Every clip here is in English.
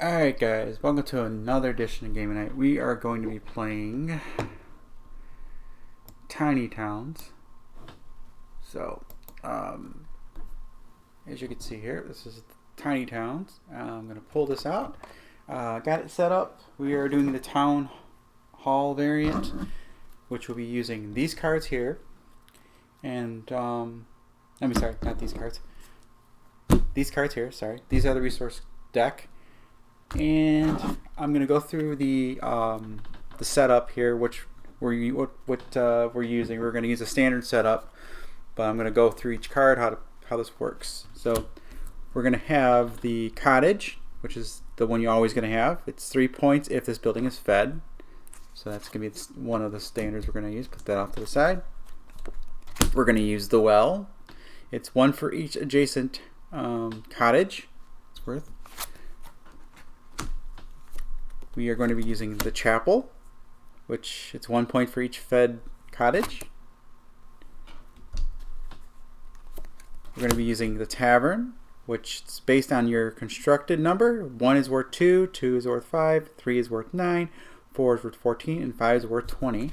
Alright guys, welcome to another edition of GamingNight. We are going to be playing Tiny Towns. So, as you can see here, this is Tiny Towns. I'm going to pull this out. Got it set up. We are doing the Town Hall variant, which will be using these cards here. And, sorry, not these cards. These cards here, sorry. These are the resource deck. And I'm gonna go through the setup here, which we're using. We're gonna use a standard setup, but I'm gonna go through each card how this works. So we're gonna have the cottage, which is the one you're always gonna have. It's 3 points if this building is fed. So that's gonna be one of the standards we're gonna use. Put that off to the side. We're gonna use the well. It's 1 for each adjacent cottage. It's worth. We are going to be using the chapel, which it's 1 point for each fed cottage. We're going to be using the tavern, which is based on your constructed number. 1 is worth 2, 2 is worth 5, 3 is worth 9, 4 is worth 14, and 5 is worth 20.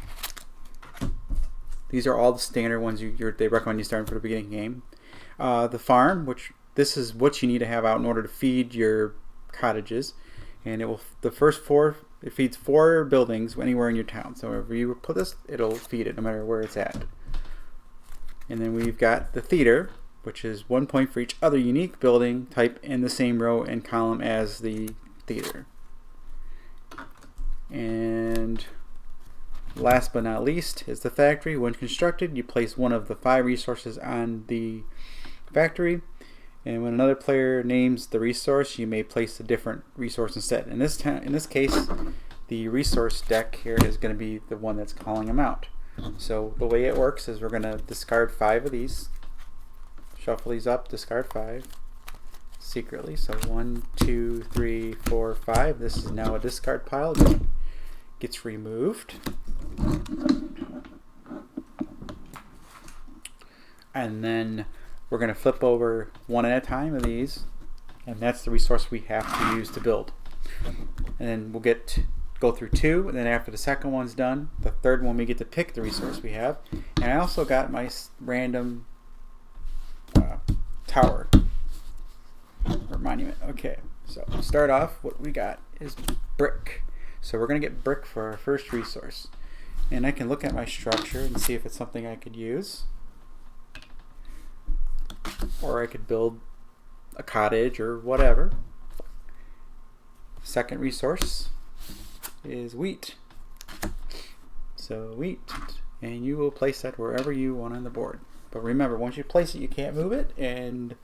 These are all the standard ones they recommend you starting for the beginning game. The farm, which this is what you need to have out in order to feed your cottages. And it feeds 4 buildings anywhere in your town. So wherever you put this, it'll feed it no matter where it's at. And then we've got the theater, which is 1 point for each other unique building type in the same row and column as the theater. And last but not least is the factory. When constructed, you place one of the 5 resources on the factory. And when another player names the resource, you may place a different resource instead. In this case, the resource deck here is going to be the one that's calling them out. So the way it works is we're going to discard 5 of these, shuffle these up, discard 5 secretly. So 1, 2, 3, 4, 5. This is now a discard pile. Gets removed. And then we're going to flip over 1 at a time of these, and that's the resource we have to use to build. And then we'll go through 2, and then after the second one's done, the third one we get to pick the resource we have. And I also got my random tower or monument. Okay, so to start off, what we got is brick. So we're going to get brick for our first resource. And I can look at my structure and see if it's something I could use. Or I could build a cottage or whatever. Second resource is wheat. So wheat, and you will place that wherever you want on the board. But remember, once you place it, you can't move it. And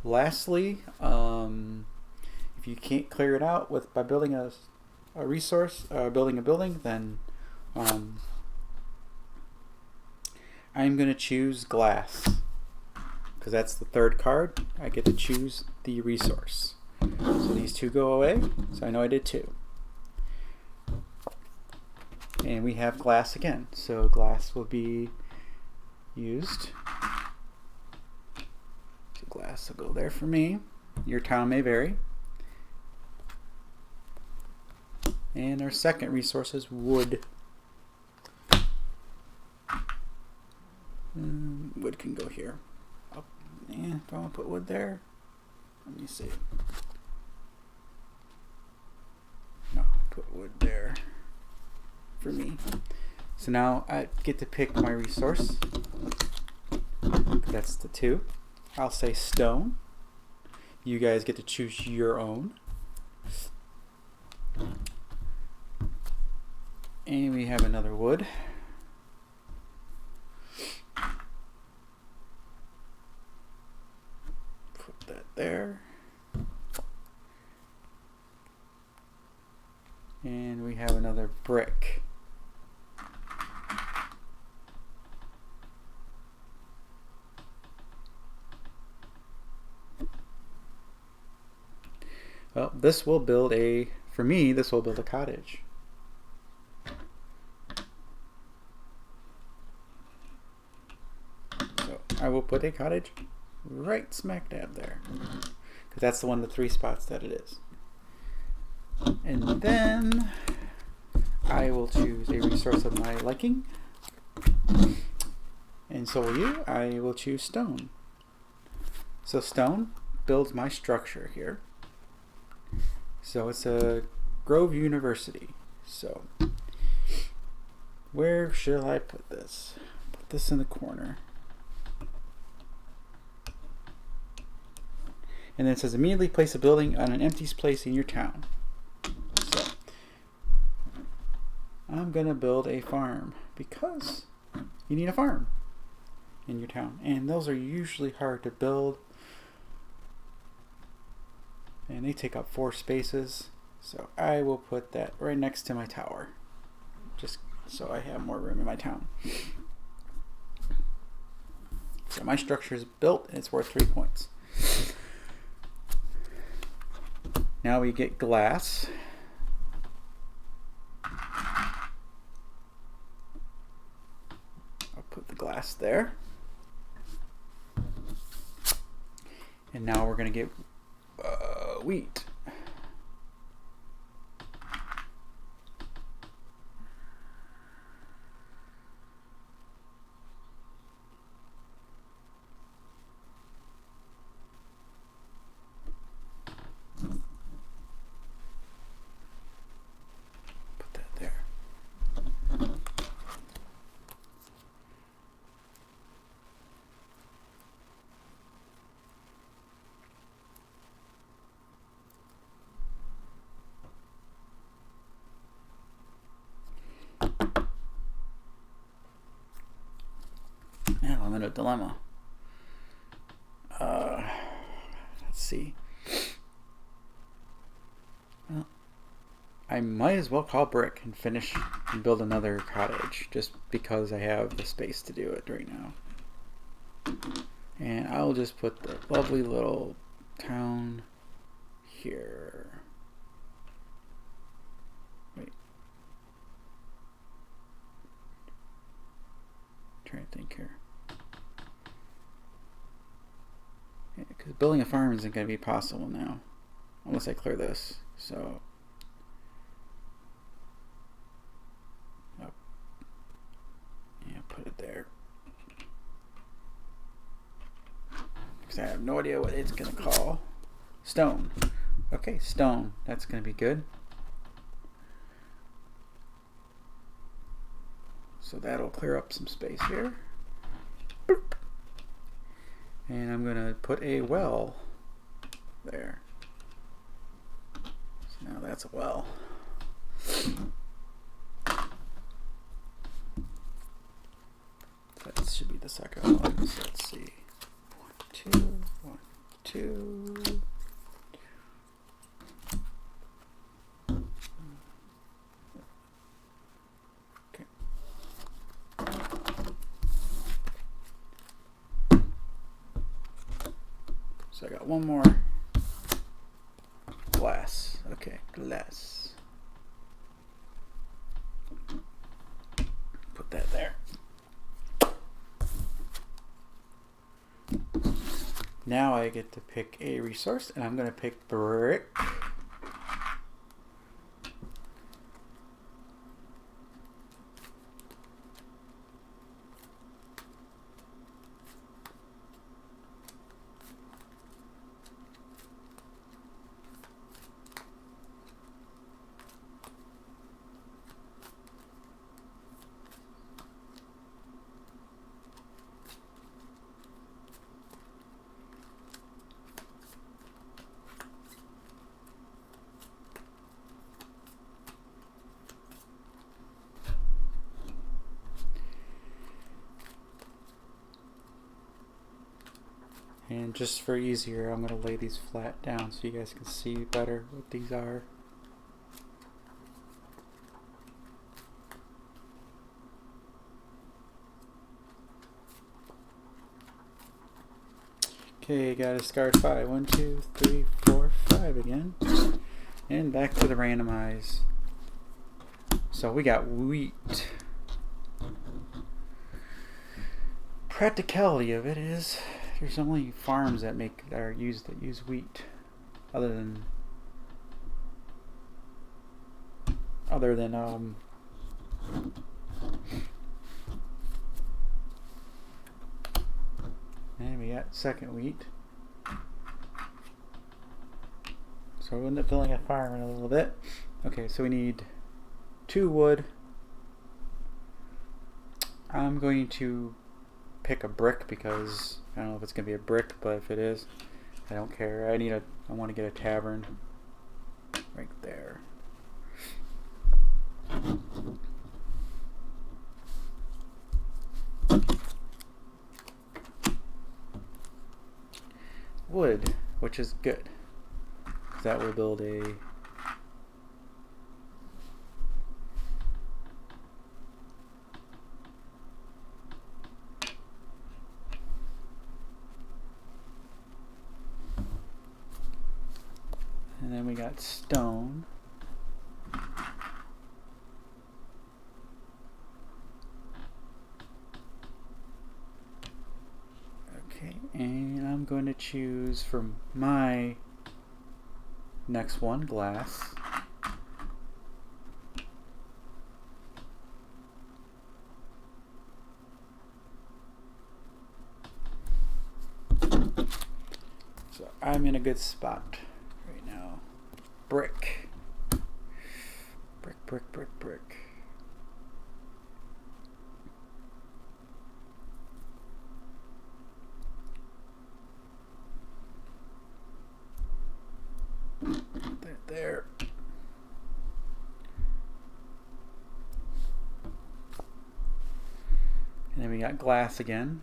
lastly, if you can't clear it out by building a resource, building a building, then I'm going to choose glass. Because that's the third card, I get to choose the resource. So these 2 go away, so I know I did 2. And we have glass again, so glass will be used. So glass will go there for me. Your town may vary. And our second resource is wood. Wood can go here. Yeah, do I want to put wood there? Let me see. No, put wood there for me. So now I get to pick my resource. That's the 2. I'll say stone. You guys get to choose your own. And we have another wood. There, and we have another brick. Well, this will build for me, this will build a cottage. So I will put a cottage right smack dab there, because that's the one of the 3 spots that it is. And then I will choose a resource of my liking. And so will you. I will choose stone. So stone builds my structure here. So it's a Grove University. So where should I put this? Put this in the corner. And then it says immediately place a building on an empty place in your town. So I'm gonna build a farm because you need a farm in your town, and those are usually hard to build, and they take up 4 spaces. So I will put that right next to my tower, just so I have more room in my town. So my structure is built and it's worth 3 points. Now we get glass. I'll put the glass there. And now we're going to get wheat. Put that there. Now I'm in a dilemma. Let's see. Well, I might as well call brick and finish and build another cottage just because I have the space to do it right now. And I'll just put the lovely little town here. Wait. Trying to think here. Because building a farm isn't going to be possible now unless I clear this. So yeah, put it there because I have no idea what it's going to call. Stone. Okay, stone. That's going to be good. So that'll clear up some space here. Boop. And I'm going to put a well there. So now that's a well. That should be the second one. So let's see. 1, 2, 1, 2. So I got one more glass. Okay, glass. Put that there. Now I get to pick a resource, and I'm going to pick brick. And just for easier, I'm going to lay these flat down so you guys can see better what these are. Okay, got a discard 5. 1, 2, 3, 4, 5 again. And back to the randomize. So we got wheat. Practicality of it is there's only farms that use wheat, other than other than and we got second wheat. So we'll end up building a fire in a little bit. Okay, so we need 2 wood. I'm going to pick a brick because I don't know if it's gonna be a brick, but if it is, I don't care. I want to get a tavern right there. Wood, which is good. That will build a and then we got stone. Okay, and I'm going to choose for my next one glass. So I'm in a good spot right now. Brick. Brick, brick, brick, brick. There. And then we got glass again.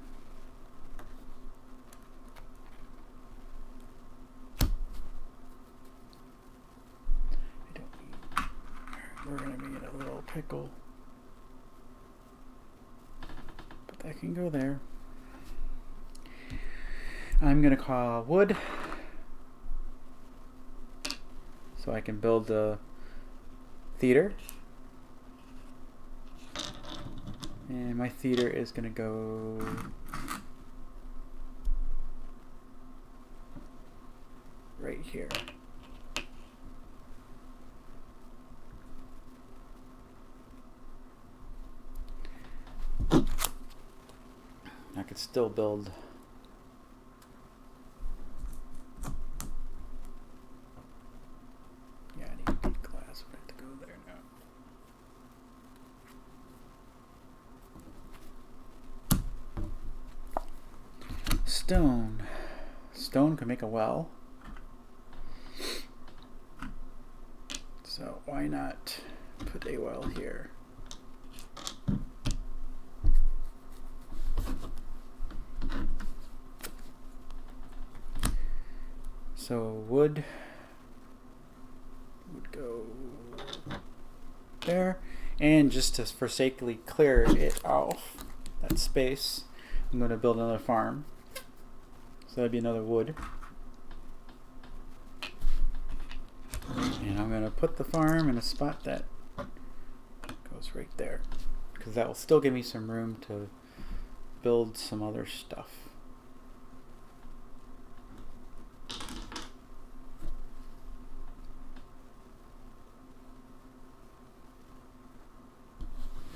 We're going to be in a little pickle. But that can go there. I'm going to call wood. So I can build the theater. And my theater is going to go right here. I could still build stone. Stone can make a well. So why not put a well here? So wood would go there. And just to forsakely clear it off, that space, I'm going to build another farm. So that'd be another wood. And I'm going to put the farm in a spot that goes right there, because that will still give me some room to build some other stuff.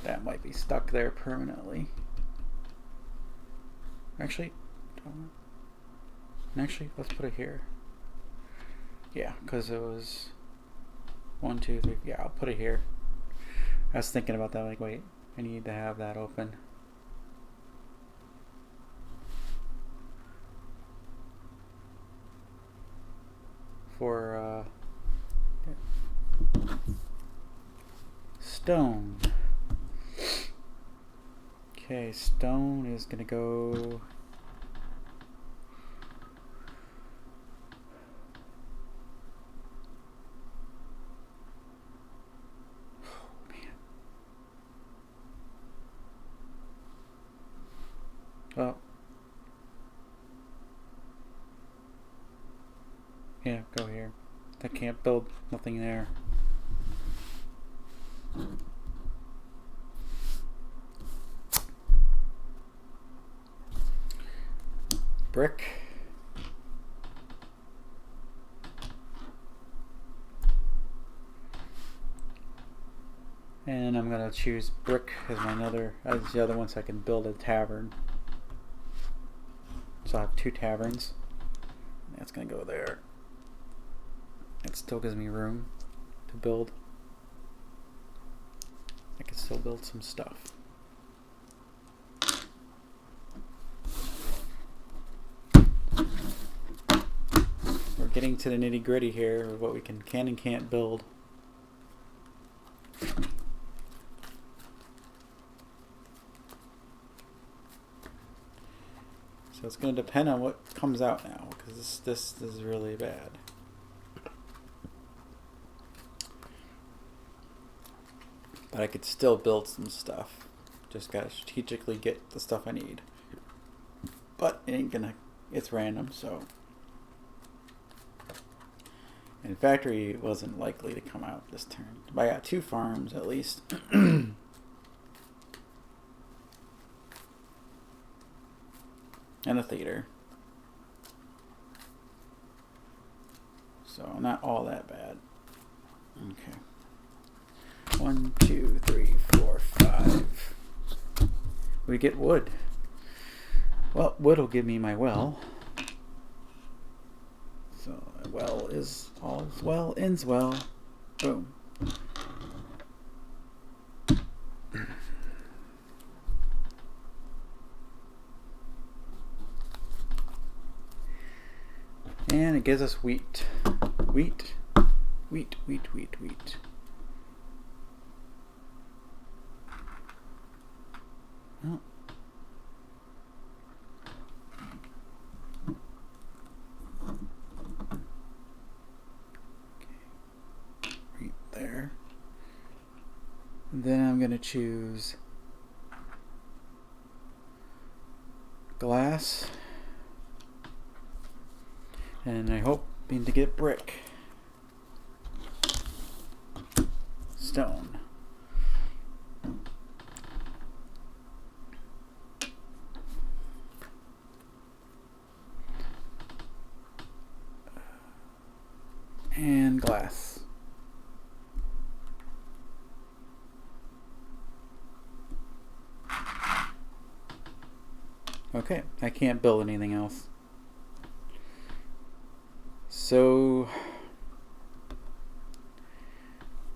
That might be stuck there permanently. Actually, let's put it here. Yeah, because it was 1, 2, 3. Yeah, I'll put it here. I was thinking about that, like, wait, I need to have that open. For stone. Okay, stone is gonna go well, yeah, go here. I can't build nothing there. Brick. And I'm gonna choose brick as the other one, so I can build a tavern. So I have 2 taverns. That's gonna go there. It still gives me room to build. I can still build some stuff. We're getting to the nitty-gritty here of what we can and can't build. So it's going to depend on what comes out now, because this is really bad. But I could still build some stuff. Just got to strategically get the stuff I need. But it ain't gonna, it's random, so. And factory wasn't likely to come out this turn. But I got 2 farms at least. And a theater. So not all that bad. Okay. 1, 2, 3, 4, 5. We get wood. Well, wood will give me my well. So well is all's well ends well. Boom. And it gives us wheat. Wheat. Wheat, wheat, wheat, wheat. Oh. Okay. Right there. And then I'm going to choose glass. And I hoping to get brick. Stone. And glass. Okay, I can't build anything else. So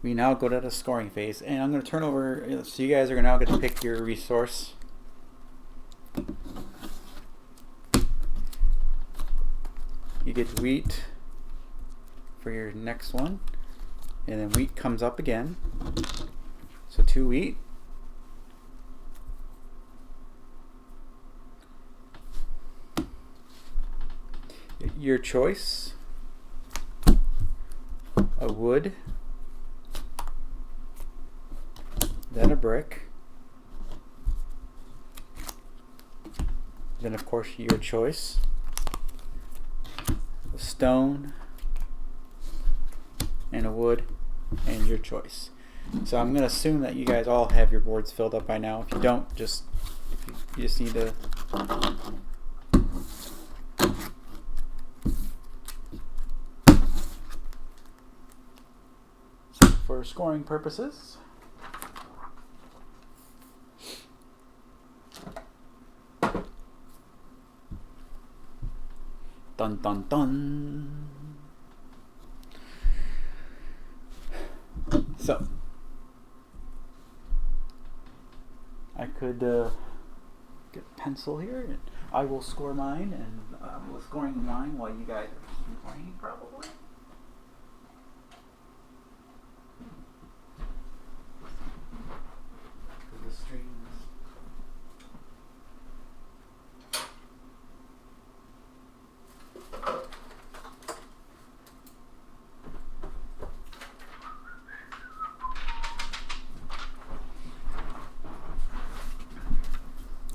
we now go to the scoring phase, and I'm going to turn over, so you guys are now going to pick your resource. You get wheat for your next one, and then wheat comes up again. So 2 wheat. Your choice. A wood, then a brick, then of course your choice, a stone, and a wood, and your choice. So I'm going to assume that you guys all have your boards filled up by now. If you don't, you just need to for scoring purposes. Dun dun dun. So I could get a pencil here, and I will score mine, and we're scoring mine while you guys are playing probably.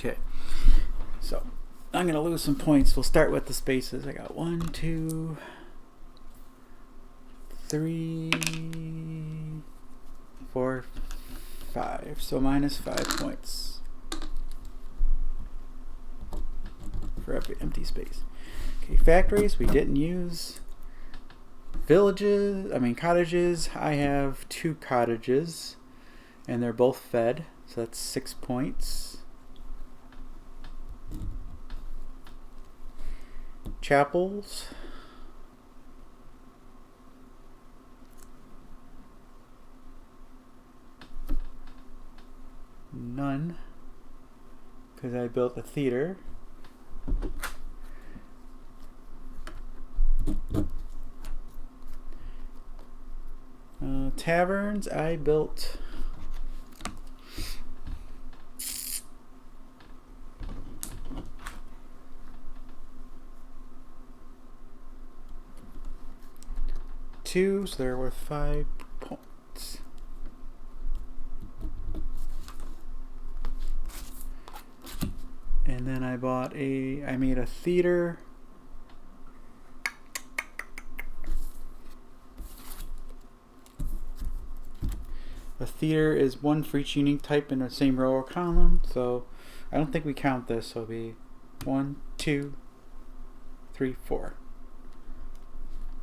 Okay, so I'm going to lose some points. We'll start with the spaces. I got 1, 2, 3, 4, 5. So minus 5 points for every empty space. Okay, factories we didn't use. Cottages. I have 2 cottages. and they're both fed, so that's 6 points. Chapels. None, because I built a theater. Taverns, I built two, so they're worth 5 points. And then I made a theater. A theater is 1 for each unique type in the same row or column, so I don't think we count this, so it'll be 1, 2, 3, 4.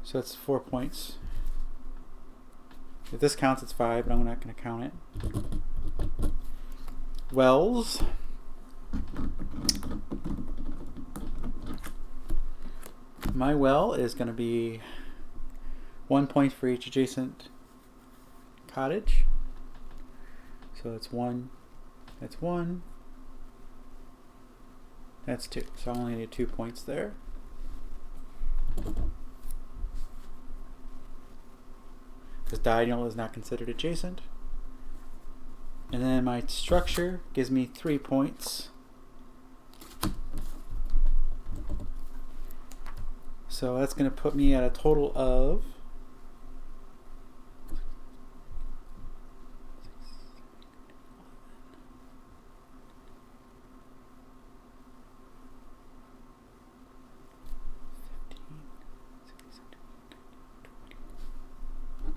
So that's 4 points. If this counts, it's 5, but I'm not going to count it. Wells. My well is going to be 1 point for each adjacent cottage. So that's 1, that's 1, that's 2. So I only need 2 points there. Because diagonal is not considered adjacent. And then my structure gives me 3 points. So that's going to put me at a total of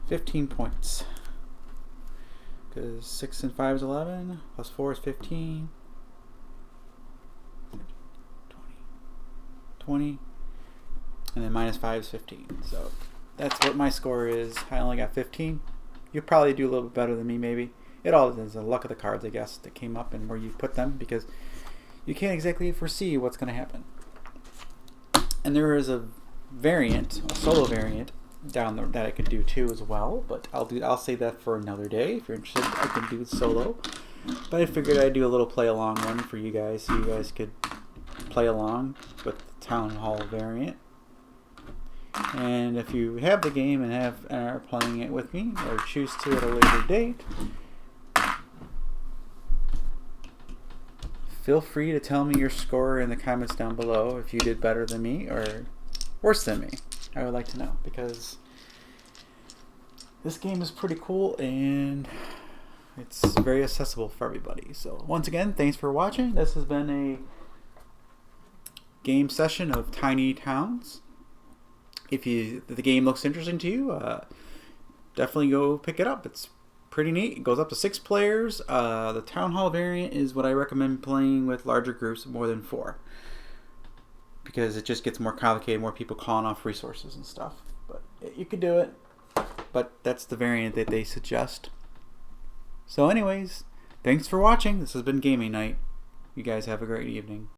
15 points. Because 6 and 5 is 11, plus 4 is 15, 20, and then minus 5 is 15. So that's what my score is. I only got 15. You'll probably do a little bit better than me, maybe. It all depends on the luck of the cards, I guess, that came up and where you put them, because you can't exactly foresee what's going to happen. And there is a variant, a solo variant, that I could do too as well, but I'll save that for another day. If you're interested, I can do solo. But I figured I'd do a little play along one for you guys, so you guys could play along with the Town Hall variant. And if you have the game and are playing it with me, or choose to at a later date, feel free to tell me your score in the comments down below if you did better than me or worse than me. I would like to know, because this game is pretty cool and it's very accessible for everybody. So once again, thanks for watching. This has been a game session of Tiny Towns. If the game looks interesting to you, definitely go pick it up. It's pretty neat. It goes up to 6 players. The Town Hall variant is what I recommend playing with larger groups, more than 4. Because it just gets more complicated, more people calling off resources and stuff. But you could do it. But that's the variant that they suggest. So anyways, thanks for watching. This has been Gaming Night. You guys have a great evening.